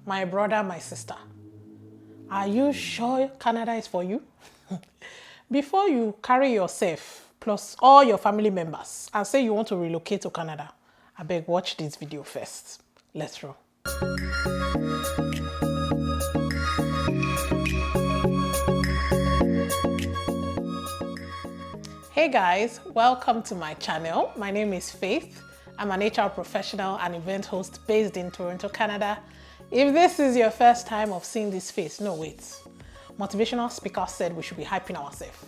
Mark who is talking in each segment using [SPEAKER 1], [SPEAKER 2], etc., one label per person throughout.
[SPEAKER 1] my brother, my sister, are you sure Canada is for you? Before you carry yourself plus all your family members and say you want to relocate to Canada, I beg, watch this video first. Let's roll. Hey guys, welcome to my channel. My name is Faith. I'm an HR professional and event host based in Toronto, Canada. If this is your first time of seeing this face, no wait. Motivational speaker said we should be hyping ourselves.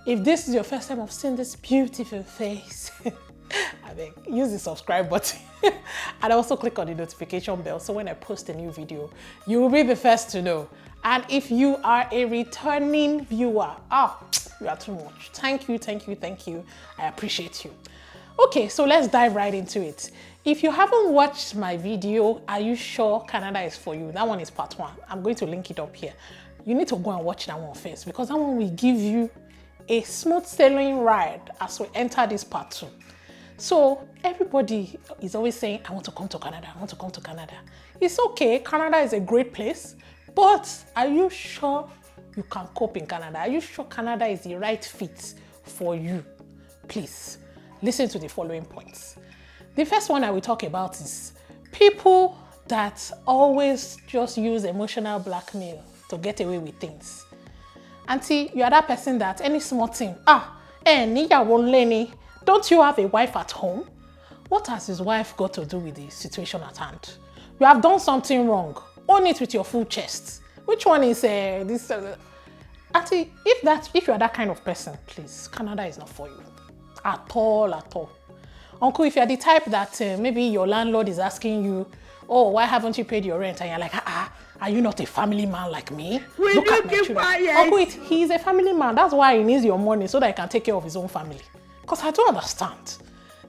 [SPEAKER 1] If this is your first time of seeing this beautiful face, I beg, use the subscribe button and also click on the notification bell so when I post a new video, you will be the first to know. And if you are a returning viewer, you are too much. Thank you, thank you, thank you. I appreciate you. Okay, so let's dive right into it. If you haven't watched my video, Are You Sure Canada is For You? That one is part 1. I'm going to link it up here. You need to go and watch that one first because that one will give you a smooth sailing ride as we enter this part 2. So everybody is always saying, I want to come to Canada, I want to come to Canada. It's okay, Canada is a great place, but are you sure you can cope in Canada? Are you sure Canada is the right fit for you? Please, listen to the following points. The first one I will talk about is people that always just use emotional blackmail to get away with things. Auntie, you are that person that any small thing, don't you have a wife at home? What has his wife got to do with the situation at hand? You have done something wrong. Own it with your full chest. Which one is this? Auntie, if you are that kind of person, please, Canada is not for you. At all, at all. Uncle, if you are the type that maybe your landlord is asking you, oh, why haven't you paid your rent? And you're like, are you not a family man like me? Look at my children. Uncle, he is a family man. That's why he needs your money so that he can take care of his own family. Because I don't understand.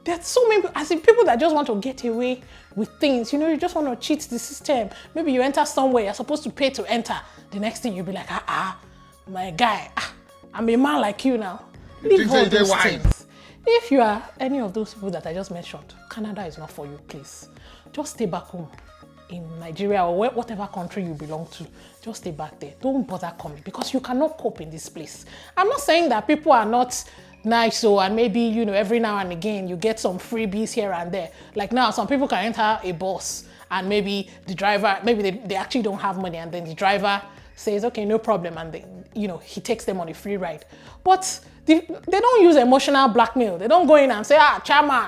[SPEAKER 1] There's so many, as in people that just want to get away with things. You know, you just want to cheat the system. Maybe you enter somewhere, you're supposed to pay to enter. The next thing you'll be like, my guy, I'm a man like you now. Leave all those things. If you are any of those people that I just mentioned, Canada is not for you, please. Just stay back home in Nigeria or whatever country you belong to. Just stay back there. Don't bother coming because you cannot cope in this place. I'm not saying that people are not nice, and maybe, you know, every now and again you get some freebies here and there. Like now, some people can enter a bus and maybe the driver, maybe they actually don't have money and then the driver says, okay, no problem, and he takes them on a free ride. But they don't use emotional blackmail. They don't go in and say, chairman.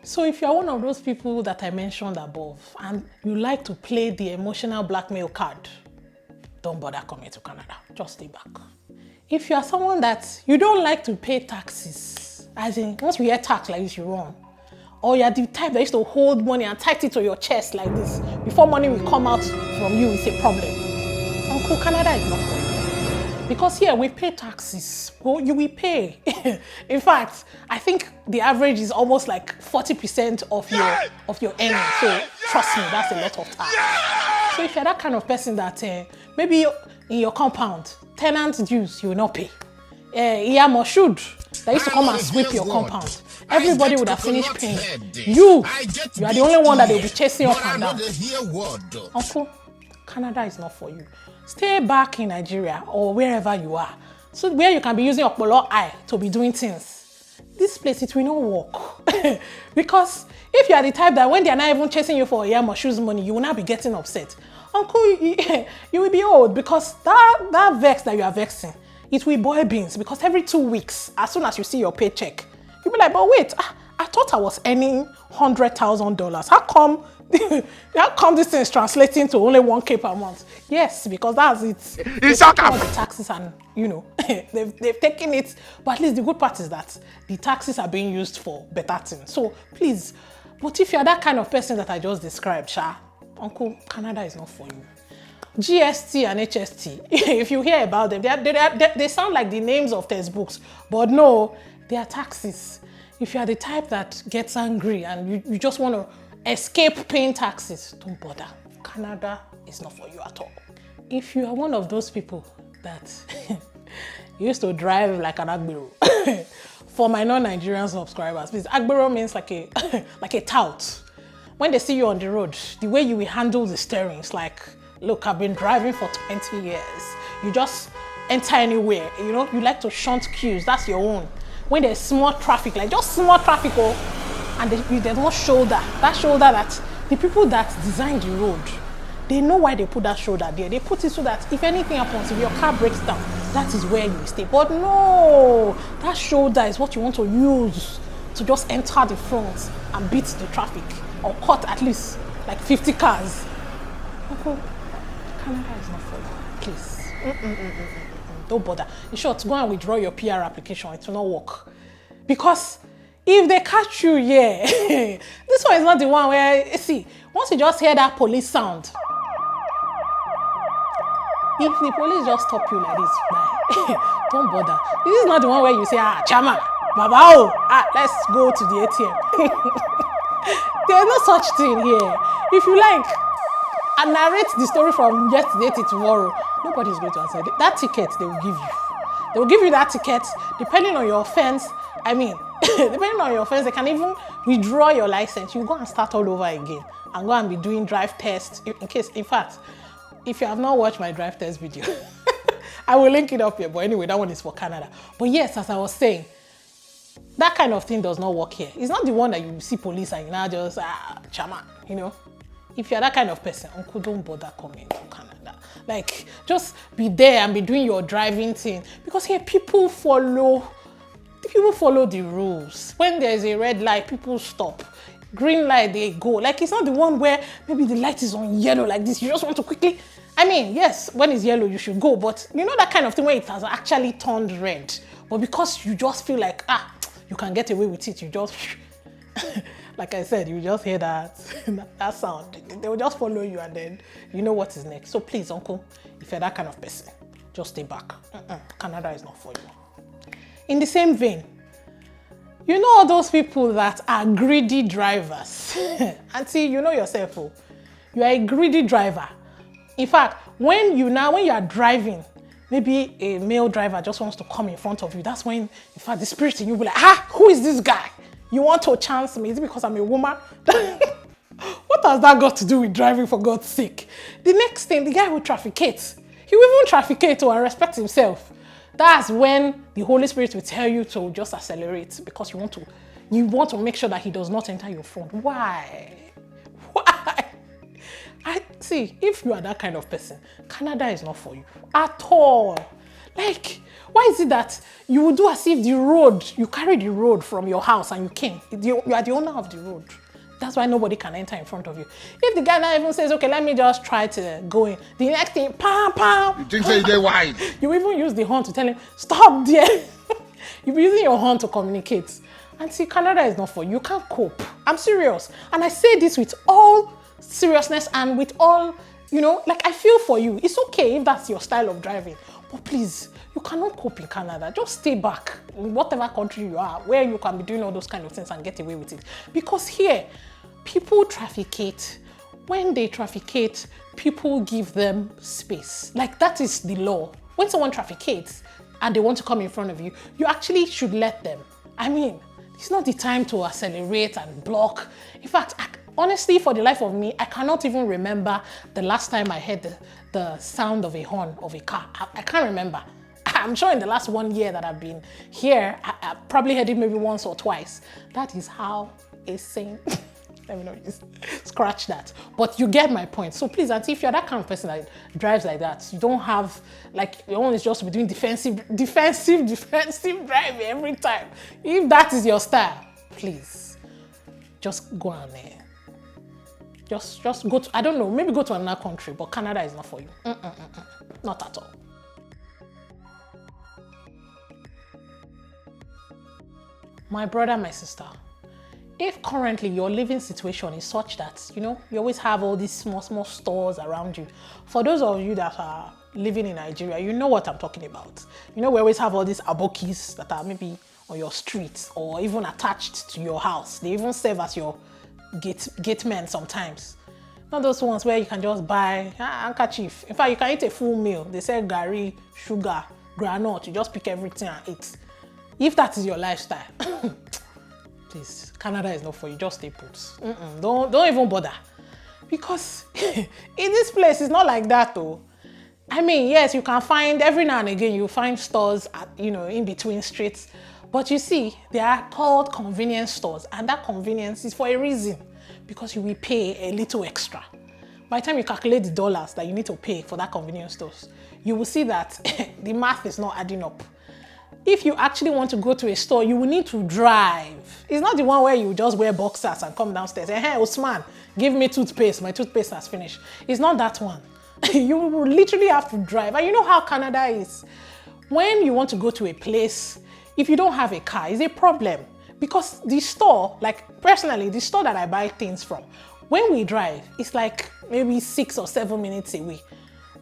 [SPEAKER 1] So if you're one of those people that I mentioned above and you like to play the emotional blackmail card, don't bother coming to Canada. Just stay back. If you are someone that you don't like to pay taxes, as in once you hear tax like this, you run. Or you're the type that used to hold money and tie it to your chest like this. Before money will come out from you, it's a problem. Uncle, Canada is not for you. Because here we pay taxes. Well, you will pay. In fact, I think the average is almost like 40% of your earnings. So trust me, that's a lot of tax. So if you're that kind of person that maybe in your compound, tenant dues you will not pay. Moshood, that used to come and sweep your compound. Everybody would have finished paying. You are the only one that they'll be chasing up and down. Uncle, Canada is not for you. Stay back in Nigeria or wherever you are. So where you can be using Okpolo eye to be doing things. This place, it will not work. Because if you are the type that when they are not even chasing you for Moshood's money, you will not be getting upset. Uncle, you will be old because that vex that you are vexing, it will boil beans because every 2 weeks, as soon as you see your paycheck, you'll be like, but wait, I thought I was earning $100,000. How come this thing is translating to only 1K per month? Yes, because that's it. It's all the taxes and, they've taken it. But at least the good part is that the taxes are being used for better things. So please, but if you're that kind of person that I just described, Uncle, Canada is not for you. GST and HST, if you hear about them, they sound like the names of textbooks, but no, they are taxes. If you are the type that gets angry and you just want to escape paying taxes, don't bother. Canada is not for you at all. If you are one of those people that used to drive like an AGBERO, for my non-Nigerian subscribers, please, AGBERO means like a tout. when they see you on the road, the way you will handle the steering is like, look, I've been driving for 20 years. You just enter anywhere, you know, you like to shunt queues, that's your own. When there's small traffic, like just small traffic, and there's no shoulder, that shoulder that the people that designed the road, they know why they put that shoulder there. They put it so that if anything happens, if your car breaks down, that is where you stay. But no, that shoulder is what you want to use to just enter the front and beat the traffic or cut at least like 50 cars. Uncle, Canada is not for you, please. Don't bother. In short, go and withdraw your PR application. It will not work. Because if they catch you, yeah, this one is not the one where, see, once you just hear that police sound, if the police just stop you like this, don't bother. This is not the one where you say, Chama, Baba, let's go to the ATM. There's no such thing here. If you like, I narrate the story from yesterday to tomorrow, nobody's going to answer. That ticket they will give you. They will give you that ticket depending on your offense. I mean, depending on your offense, they can even withdraw your license. You go and start all over again and go and be doing drive tests. In fact, if you have not watched my drive test video, I will link it up here. But anyway, that one is for Canada. But yes, as I was saying, that kind of thing does not work here. It's not the one that you see police and you now just, Chama, you know. If you're that kind of person, uncle, don't bother coming to Canada. Like, just be there and be doing your driving thing. Because here, people follow the rules. When there's a red light, people stop. Green light, they go. Like, it's not the one where maybe the light is on yellow like this. You just want to quickly. I mean, yes, when it's yellow, you should go. But you know that kind of thing where it has actually turned red. But because you just feel like, you can get away with it, you just... Like I said, you just hear that sound. They will just follow you and then you know what is next. So please, uncle, if you're that kind of person, just stay back. Canada is not for you. In the same vein, you know all those people that are greedy drivers. Auntie, you know yourself, you are a greedy driver. In fact, when you are driving, maybe a male driver just wants to come in front of you. That's when, in fact, the spirit in you will be like, who is this guy? You want to chance me? Is it because I'm a woman? What has that got to do with driving, for God's sake? The next thing, the guy will trafficate. He will even trafficate and respect himself. That's when the Holy Spirit will tell you to just accelerate because you want to make sure that he does not enter your front. Why? See, if you are that kind of person, Canada is not for you at all. Like, why is it that you will do as if you carry the road from your house and you came? You are the owner of the road. That's why nobody can enter in front of you. If the guy now even says, okay, let me just try to go in, the next thing, pam.
[SPEAKER 2] You think say they're wide?
[SPEAKER 1] You even use the horn to tell him, stop there. You'll be using your horn to communicate. And see, Canada is not for you. You can't cope. I'm serious. And I say this with all seriousness and with all, like I feel for you. It's okay if that's your style of driving. But please, you cannot cope in Canada. Just stay back in whatever country you are, where you can be doing all those kind of things and get away with it. Because here, people trafficate. When they trafficate, people give them space. Like, that is the law. When someone trafficates and they want to come in front of you, you actually should let them. I mean, it's not the time to accelerate and block. In fact, honestly, for the life of me, I cannot even remember the last time I heard the sound of a horn of a car. I can't remember. I'm sure in the last 1 year that I've been here, I probably heard it maybe once or twice. That is how a saint... Let me not scratch that. But you get my point. So please, auntie, if you're that kind of person that drives like that, you don't have, like, your own is just to be doing defensive driving every time. If that is your style, please, just go on there. Just go to, I don't know, maybe go to another country, but Canada is not for you. Not at all. My brother, my sister, if currently your living situation is such that, you always have all these small stores around you. For those of you that are living in Nigeria, you know what I'm talking about. We always have all these abokis that are maybe on your street or even attached to your house. They even serve as your gate men sometimes. Not those ones where you can just buy handkerchief. In fact, you can eat a full meal. They sell gari, sugar, granite. You just pick everything and eat. If that is your lifestyle, please, Canada is not for you. Just stay put. Don't even bother. Because in this place, it's not like that though. I mean, yes, you can find, every now and again, you find stores at, in between streets. But you see, they are called convenience stores. And that convenience is for a reason. Because you will pay a little extra. By the time you calculate the dollars that you need to pay for that convenience stores, you will see that the math is not adding up. If you actually want to go to a store, you will need to drive. It's not the one where you just wear boxers and come downstairs. Hey, Osman, give me toothpaste. My toothpaste has finished. It's not that one. You will literally have to drive. And you know how Canada is. When you want to go to a place, if you don't have a car, it's a problem. Because the store, like personally, the store that I buy things from, when we drive, it's like maybe 6 or 7 minutes away.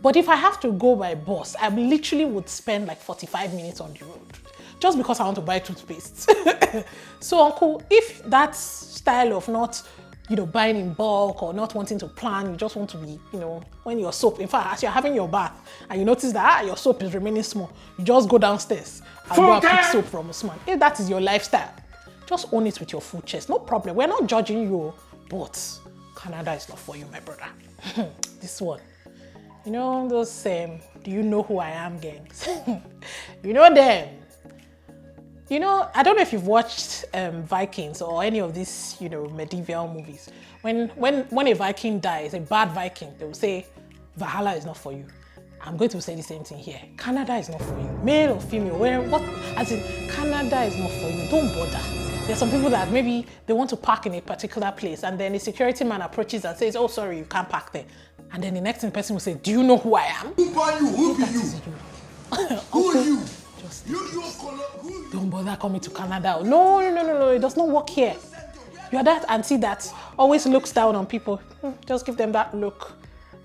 [SPEAKER 1] But if I have to go by bus, I literally would spend like 45 minutes on the road just because I want to buy toothpaste. So, uncle, if that style of not, buying in bulk or not wanting to plan, you just want to be, when your soap, in fact, as you're having your bath and you notice that your soap is remaining small, you just go downstairs and go and pick soap from Usman. If that is your lifestyle, just own it with your full chest. No problem. We're not judging you, but Canada is not for you, my brother. This one. Those do you know who I am gangs? You know them. I don't know if you've watched Vikings or any of these, medieval movies. When a Viking dies, a bad Viking, they will say, Valhalla is not for you. I'm going to say the same thing here. Canada is not for you. Male or female, Canada is not for you. Don't bother. There's some people that maybe they want to park in a particular place and then the security man approaches and says, oh, sorry, you can't park there. And then the next person will say, do you know who I am?
[SPEAKER 2] Who are you? Who are you? Who are you?
[SPEAKER 1] Just don't bother coming to Canada. No. It does not work here. You are that auntie that always looks down on people. Just give them that look.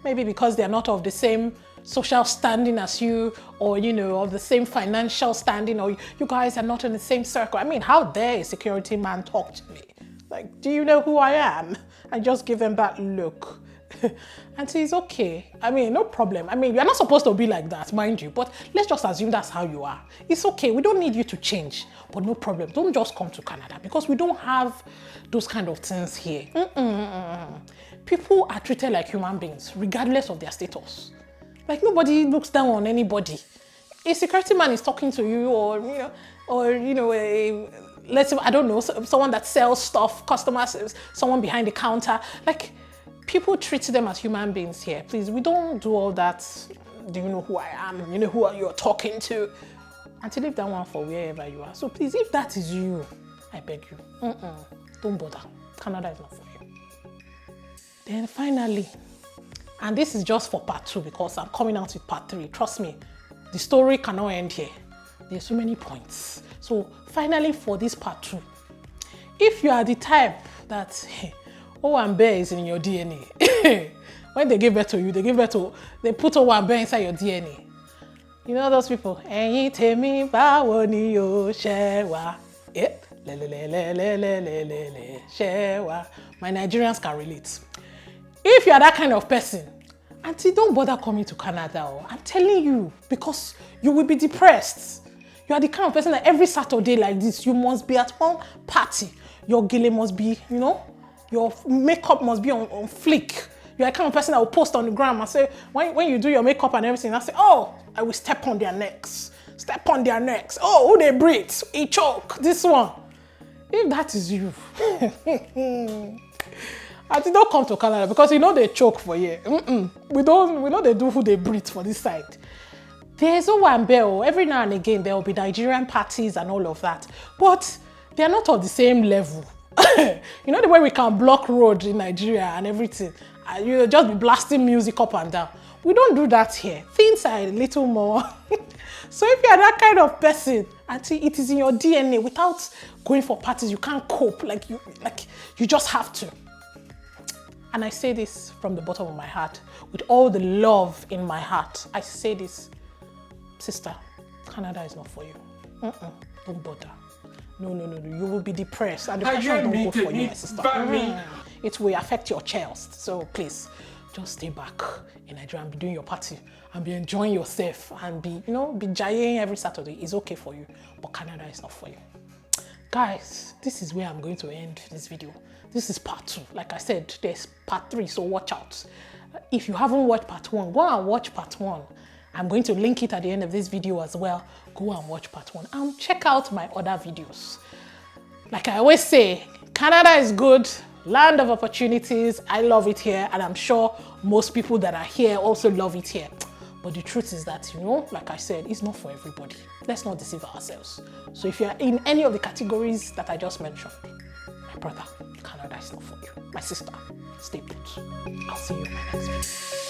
[SPEAKER 1] Maybe because they're not of the same social standing as you, or of the same financial standing, or you guys are not in the same circle. I mean, how dare a security man talk to me? Like, do you know who I am? And just give them that look. And say, it's okay. I mean, no problem. I mean, you're not supposed to be like that, mind you, but let's just assume that's how you are. It's okay. We don't need you to change, but no problem. Don't just come to Canada because we don't have those kind of things here. People are treated like human beings, regardless of their status. Like, nobody looks down on anybody. A security man is talking to you, or let's say, I don't know, someone that sells stuff, customers, someone behind the counter. Like, people treat them as human beings here. Please, we don't do all that. Do you know who I am? You know who you're talking to? And to leave that one for wherever you are. So please, if that is you, I beg you, don't bother. Canada is not for you. Then finally, and this is just for part 2 because I'm coming out with part 3. Trust me, the story cannot end here. There's so many points. So finally, for this part 2, if you are the type that OWANBE is in your DNA, when they give birth to you, they put OWANBE inside your DNA. You know those people? My Nigerians can relate. If you are that kind of person, auntie, don't bother coming to Canada. I'm telling you, because you will be depressed. You are the kind of person that every Saturday like this, you must be at one party. Your gele must be, your makeup must be on flick. You are the kind of person that will post on the gram and say, when you do your makeup and everything, I say, oh, I will step on their necks. Step on their necks. Oh, who they breathe? A choke. This one. If that is you, I did not come to Canada because they choke for you. We know they do who they breathe for this side. There's OWANBE. Every now and again there will be Nigerian parties and all of that, but they are not on the same level. You know the way we can block road in Nigeria and everything. Just be blasting music up and down. We don't do that here. Things are a little more. So if you are that kind of person, auntie, it is in your DNA. Without going for parties, you can't cope. Like you just have to. And I say this from the bottom of my heart, with all the love in my heart. I say this, sister, Canada is not for you. Don't bother. No. You will be depressed, and the pressure don't go for you, my sister. It will affect your chest. So please, just stay back in Nigeria and be doing your party and be enjoying yourself and be jaying every Saturday. It's okay for you, but Canada is not for you. Guys, this is where I'm going to end this video. This is part 2. Like I said, there's part 3, so watch out. If you haven't watched part 1, go and watch part 1. I'm going to link it at the end of this video as well. Go and watch part 1 and check out my other videos. Like I always say, Canada is good, land of opportunities. I love it here, and I'm sure most people that are here also love it here. But the truth is that, you know, like I said, it's not for everybody. Let's not deceive ourselves. So if you're in any of the categories that I just mentioned, my brother, Canada is not for you. My sister, stay put. I'll see you in my next video.